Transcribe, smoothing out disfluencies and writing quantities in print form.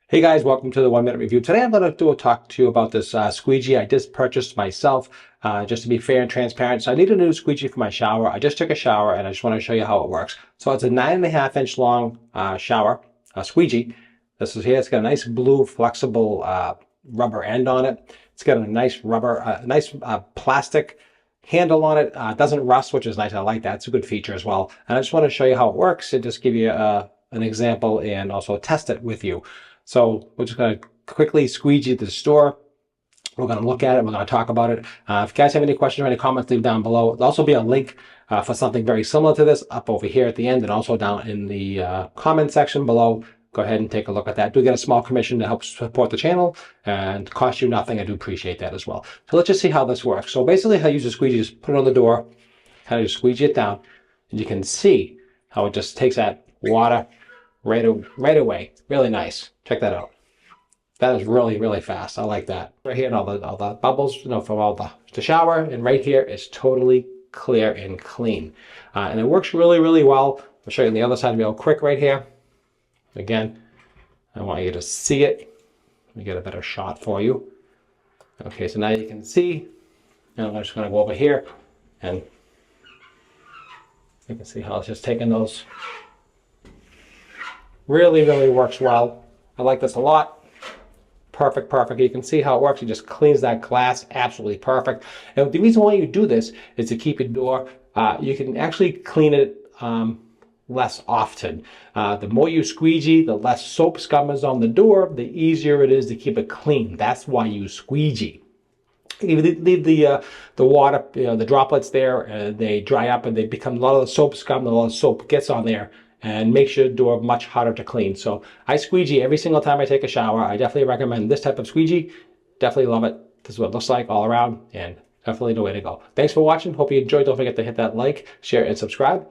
Hey guys, welcome to the 1 minute review. Today I'm going to talk to you about this squeegee I just purchased myself, just to be fair and transparent. So I need a new squeegee for my shower. I just took a shower and I just want to show you how it works. So it's a 9.5 inch long shower, squeegee. This is here. It's got a nice blue flexible rubber end on it. It's got a nice rubber, nice plastic handle on it. It doesn't rust, which is nice. I like that. It's a good feature as well. And I just want to show you how it works and just give you an example and also test it with you. So we're just going to quickly squeegee to the store. We're going to look at it. We're going to talk about it. If you guys have any questions or any comments, leave down below. There'll also be a link for something very similar to this up over here at the end and also down in the comment section below. Go ahead and take a look at that. Do get a small commission to help support the channel and cost you nothing. I do appreciate that as well. So let's just see how this works. So basically how you use a squeegee is put it on the door, kind of just squeegee it down, and you can see how it just takes that water right away. Really nice. Check that out. That is really, really fast. I like that. Right here, and all the bubbles, from all the shower, and right here is totally clear and clean. And it works really, really well. I'll show you on the other side real quick right here. Again, I want you to see it. Let me get a better shot for you. Okay, so now you can see. Now I'm just going to go over here, and you can see how it's just taking those. Really, really works well. I like this a lot. Perfect, perfect. You can see how it works. It just cleans that glass absolutely perfect. And the reason why you do this is to keep your door, you can actually clean it less often. The more you squeegee, the less soap scum is on the door, the easier it is to keep it clean. That's why you squeegee. You leave the water, the droplets there, and they dry up and they become a lot of the soap scum, a lot of soap gets on there and makes your door much harder to clean. So I squeegee every single time I take a shower. I definitely recommend this type of squeegee. Definitely love it. This is what it looks like all around, and definitely the way to go. Thanks for watching. Hope you enjoyed. Don't forget to hit that like, share, and subscribe.